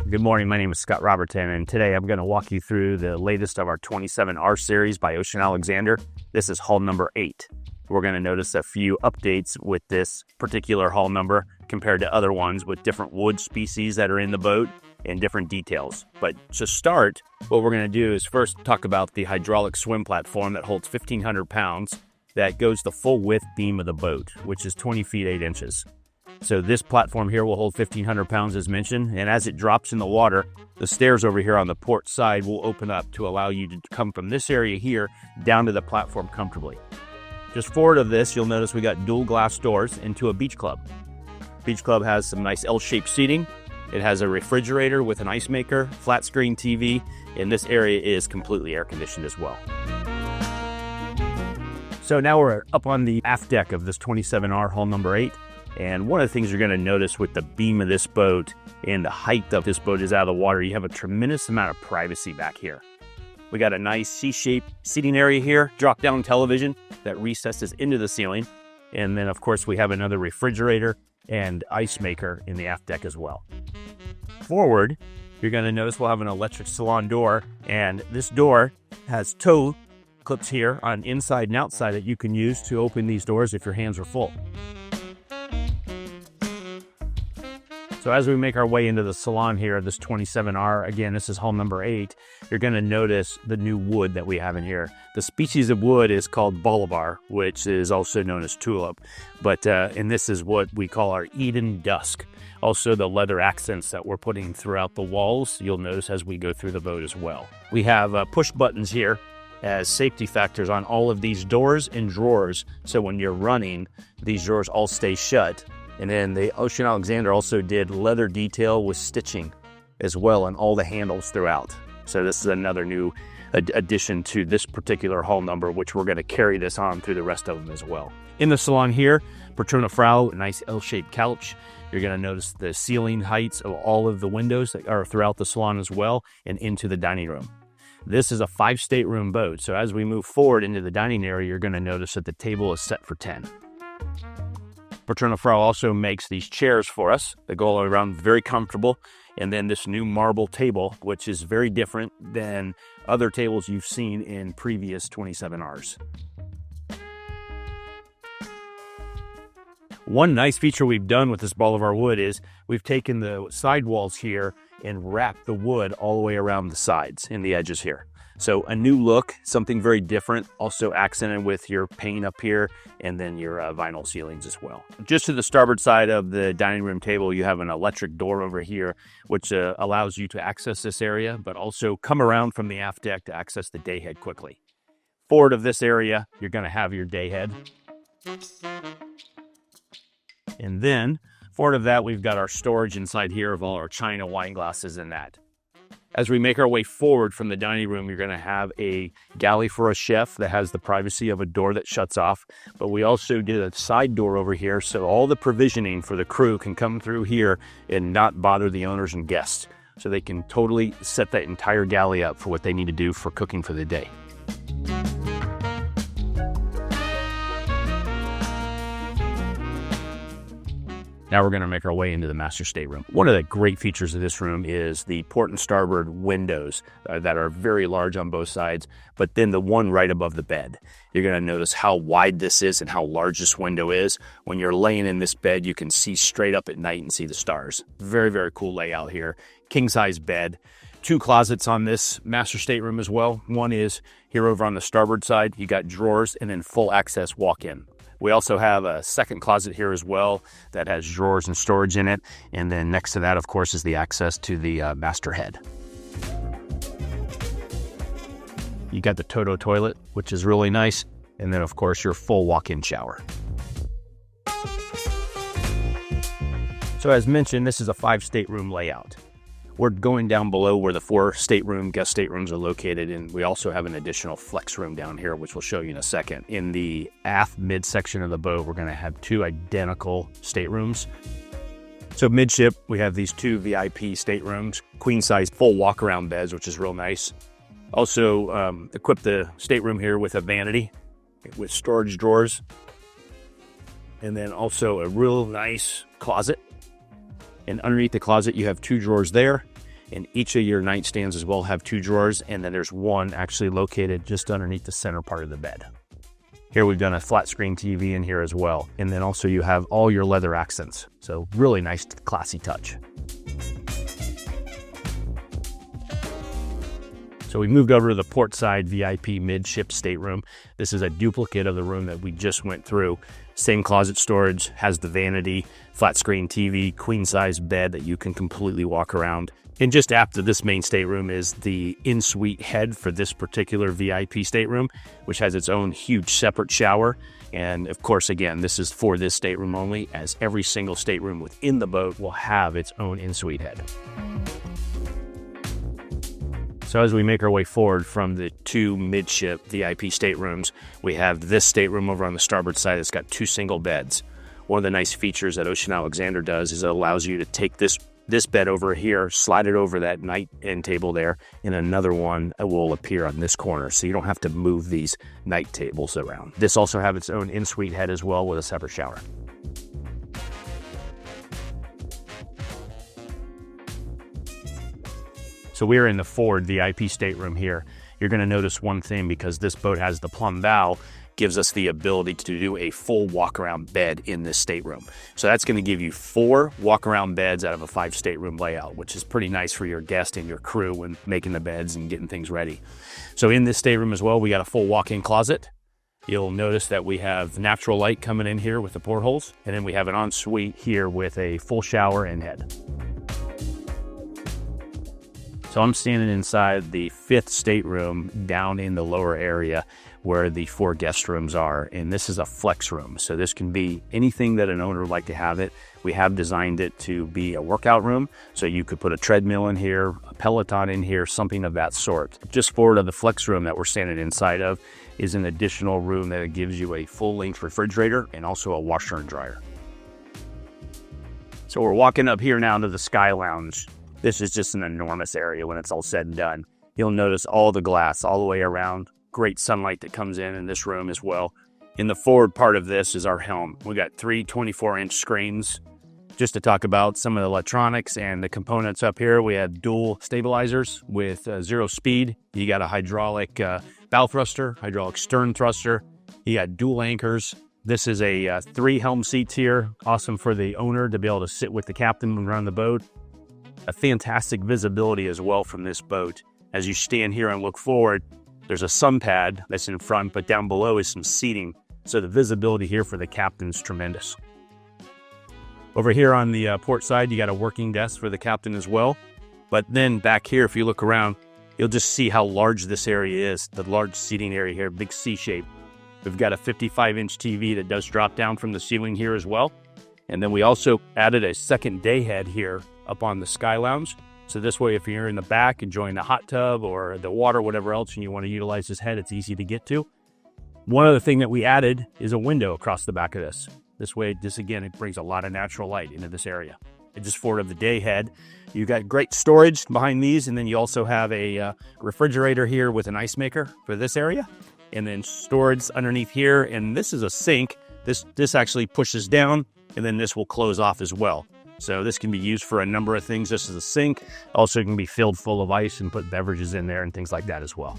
Good morning, my name is Scott Robertson, and today I'm going to walk you through the latest of our 27R series by Ocean Alexander. This is hull number 8. We're going to notice a few updates with this particular hull number compared to other ones with different wood species that are in the boat and different details. But to start, what we're going to do is first talk about the hydraulic swim platform that holds 1,500 pounds that goes the full width beam of the boat, which is 20 feet 8 inches. So this platform here will hold 1,500 pounds as mentioned, and as it drops in the water, the stairs over here on the port side will open up to allow you to come from this area here down to the platform comfortably. Just forward of this, you'll notice we got dual glass doors into a beach club. Beach club has some nice L-shaped seating. It has a refrigerator with an ice maker, flat screen TV, and this area is completely air conditioned as well. So now we're up on the aft deck of this 27R hull number 8. And one of the things you're going to notice with the beam of this boat and the height of this boat is out of the water, you have a tremendous amount of privacy back here. We got a nice C-shaped seating area here, drop-down television that recesses into the ceiling. And then, of course, we have another refrigerator and ice maker in the aft deck as well. Forward, you're going to notice we'll have an electric Salon door, and this door has toe clips here on inside and outside that you can use to open these doors if your hands are full. So as we make our way into the Salon here, this 27R, again, this is hull number 8, you're going to notice the new wood that we have in here. The species of wood is called bolivar, which is also known as tulip, and this is what we call our Eden Dusk. Also the leather accents that we're putting throughout the walls, you'll notice as we go through the boat as well. We have push buttons here as safety factors on all of these doors and drawers, so when you're running, these drawers all stay shut. And then the Ocean Alexander also did leather detail with stitching as well on all the handles throughout. So this is another new addition to this particular hull number, which we're going to carry this on through the rest of them as well. In the Salon here, Patrona Frau, a nice L-shaped couch. You're going to notice the ceiling heights of all of the windows that are throughout the Salon as well and into the dining room. This is a 5-stateroom boat, so as we move forward into the dining area, you're going to notice that the table is set for 10. Patrona Frau also makes these chairs for us. They go all around, very comfortable. And then this new marble table, which is very different than other tables you've seen in previous 27Rs. One nice feature we've done with this bolivar wood is we've taken the sidewalls here and wrapped the wood all the way around the sides and the edges here. So a new look, something very different, also accented with your paint up here and then your vinyl ceilings as well. Just to the starboard side of the dining room table, you have an electric door over here, which allows you to access this area, but also come around from the aft deck to access the day head quickly. Forward of this area, you're going to have your day head. And then forward of that, we've got our storage inside here of all our china, wine glasses, and that. As we make our way forward from the dining room, you're going to have a galley for a chef that has the privacy of a door that shuts off. But we also did a side door over here so all the provisioning for the crew can come through here and not bother the owners and guests. So they can totally set that entire galley up for what they need to do for cooking for the day. Now we're going to make our way into the master stateroom. One of the great features of this room is the port and starboard windows that are very large on both sides, but then the one right above the bed. You're going to notice how wide this is and how large this window is. When you're laying in this bed, you can see straight up at night and see the stars. Very, very cool layout here. King-size bed. 2 closets on this master stateroom as well. One is here over on the starboard side. You got drawers and then full access walk-in. We also have a second closet here as well that has drawers and storage in it. And then next to that, of course, is the access to the master head. You got the Toto toilet, which is really nice. And then, of course, your full walk-in shower. So as mentioned, this is a 5-stateroom layout. We're going down below where the 4 guest staterooms are located, and we also have an additional flex room down here, which we'll show you in a second. In the aft midsection of the boat, we're going to have 2 identical staterooms. So midship, we have these 2 VIP staterooms, queen-size full walk-around beds, which is real nice. Also equip the stateroom here with a vanity with storage drawers, and then also a real nice closet. And underneath the closet, you have 2 drawers there. And each of your nightstands as well have 2 drawers, and then there's one actually located just underneath the center part of the bed. Here we've done a flat screen TV in here as well. And then also you have all your leather accents. So really nice, classy touch. So we moved over to the port side VIP midship stateroom. This is a duplicate of the room that we just went through. Same closet storage, has the vanity, flat screen TV, queen size bed that you can completely walk around. And just after this main stateroom is the in-suite head for this particular VIP stateroom, which has its own huge separate shower. And of course, again, this is for this stateroom only, as every single stateroom within the boat will have its own in-suite head. So as we make our way forward from the 2 midship VIP staterooms, we have this stateroom over on the starboard side that's got 2 single beds. One of the nice features that Ocean Alexander does is it allows you to take this bed over here, slide it over that night end table there, and another one will appear on this corner, so you don't have to move these night tables around. This also has its own in-suite head as well with a separate shower. So we're in the forward VIP stateroom here. You're going to notice one thing, because this boat has the plumb bow, gives us the ability to do a full walk-around bed in this stateroom. So that's going to give you 4 walk-around beds out of a 5 stateroom layout, which is pretty nice for your guest and your crew when making the beds and getting things ready. So in this stateroom as well, we got a full walk-in closet. You'll notice that we have natural light coming in here with the portholes, and then we have an ensuite here with a full shower and head. So I'm standing inside the 5th stateroom down in the lower area where the 4 guest rooms are. And this is a flex room. So this can be anything that an owner would like to have it. We have designed it to be a workout room. So you could put a treadmill in here, a Peloton in here, something of that sort. Just forward of the flex room that we're standing inside of is an additional room that gives you a full-length refrigerator and also a washer and dryer. So we're walking up here now to the Sky Lounge. This is just an enormous area when it's all said and done. You'll notice all the glass all the way around. Great sunlight that comes in this room as well. In the forward part of this is our helm. We got 3 24-inch screens. Just to talk about some of the electronics and the components up here, we have dual stabilizers with 0 speed. You got a hydraulic bow thruster, hydraulic stern thruster. You got dual anchors. This is a 3 helm seats here. Awesome for the owner to be able to sit with the captain and run the boat. A fantastic visibility as well from this boat. As you stand here and look forward, there's a sun pad that's in front, but down below is some seating. So the visibility here for the captain's tremendous. Over here on the port side, you got a working desk for the captain as well. But then back here, if you look around, you'll just see how large this area is. The large seating area here, big C shape. We've got a 55-inch TV that does drop down from the ceiling here as well. And then we also added a second day head here up on the Sky Lounge. So this way, if you're in the back enjoying the hot tub or the water, whatever else, and you want to utilize this head, it's easy to get to. One other thing that we added is a window across the back of this. This way, again, it brings a lot of natural light into this area. And just forward of the day head, you got great storage behind these, and then you also have a refrigerator here with an ice maker for this area, and then storage underneath here. And this is a sink. This actually pushes down, and then this will close off as well. So this can be used for a number of things. This is a sink. Also can be filled full of ice and put beverages in there and things like that as well.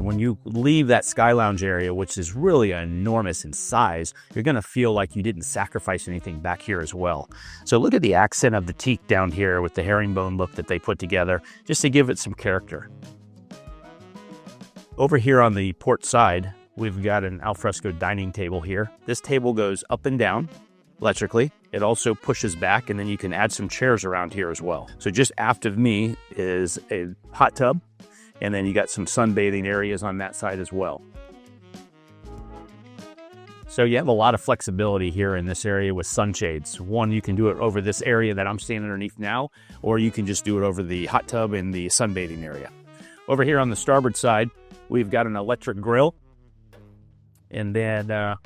When you leave that Sky Lounge area, which is really enormous in size, you're going to feel like you didn't sacrifice anything back here as well. So look at the accent of the teak down here with the herringbone look that they put together, just to give it some character. Over here on the port side, we've got an alfresco dining table here. This table goes up and down electrically. It also pushes back, and then you can add some chairs around here as well. So just aft of me is a hot tub, and then you got some sunbathing areas on that side as well. So you have a lot of flexibility here in this area with sunshades. One, you can do it over this area that I'm standing underneath now, or you can just do it over the hot tub in the sunbathing area. Over here on the starboard side, we've got an electric grill, and then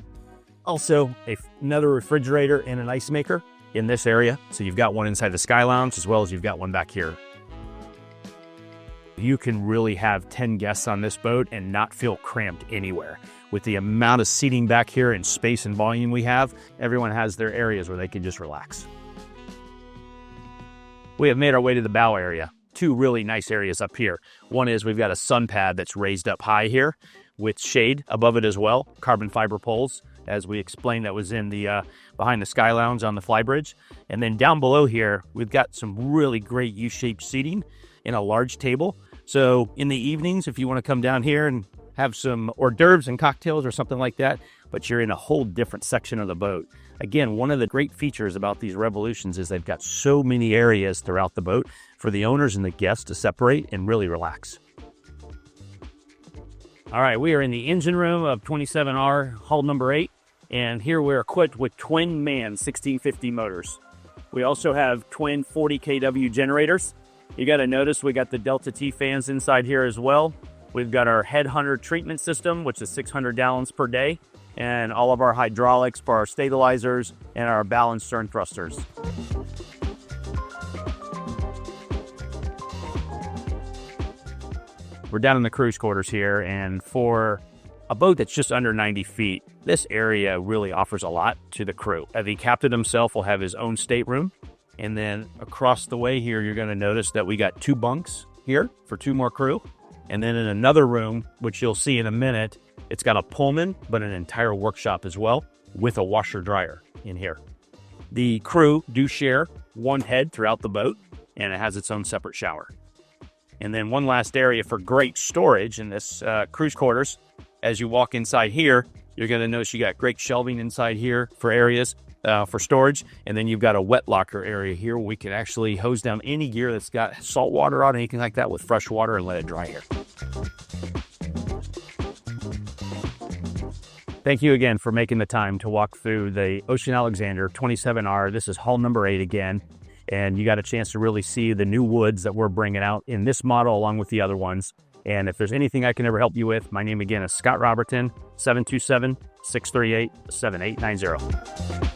also another refrigerator and an ice maker in this area. So you've got one inside the Sky Lounge as well as you've got one back here. You can really have 10 guests on this boat and not feel cramped anywhere. With the amount of seating back here and space and volume we have, everyone has their areas where they can just relax. We have made our way to the bow area. Two really nice areas up here. One is we've got a sun pad that's raised up high here with shade above it as well, carbon fiber poles, as we explained, that was in the behind the Sky Lounge on the flybridge. And then down below here, we've got some really great U-shaped seating in a large table. So in the evenings, if you want to come down here and have some hors d'oeuvres and cocktails or something like that, but you're in a whole different section of the boat. Again, one of the great features about these Revolutions is they've got so many areas throughout the boat for the owners and the guests to separate and really relax. All right, we are in the engine room of 27R, hull number 8, and here we're equipped with twin MAN 1650 motors. We also have twin 40 kW generators. You got to notice we got the Delta T fans inside here as well. We've got our Headhunter treatment system, which is 600 gallons per day, and all of our hydraulics for our stabilizers and our bow and stern thrusters. We're down in the cruise quarters here, and for a boat that's just under 90 feet, this area really offers a lot to the crew. The captain himself will have his own stateroom, and then across the way here, you're going to notice that we got 2 bunks here for 2 more crew. And then in another room, which you'll see in a minute, it's got a Pullman, but an entire workshop as well, with a washer dryer in here. The crew do share one head throughout the boat, and it has its own separate shower. And then one last area for great storage in this cruise quarters. As you walk inside here, you're going to notice you got great shelving inside here for areas for storage. And then you've got a wet locker area here where we can actually hose down any gear that's got salt water on, anything like that, with fresh water and let it dry here. Thank you again for making the time to walk through the Ocean Alexander 27R. This is hull number 8 again. And you got a chance to really see the new woods that we're bringing out in this model along with the other ones. And if there's anything I can ever help you with, my name again is Scott Robertson, 727-638-7890.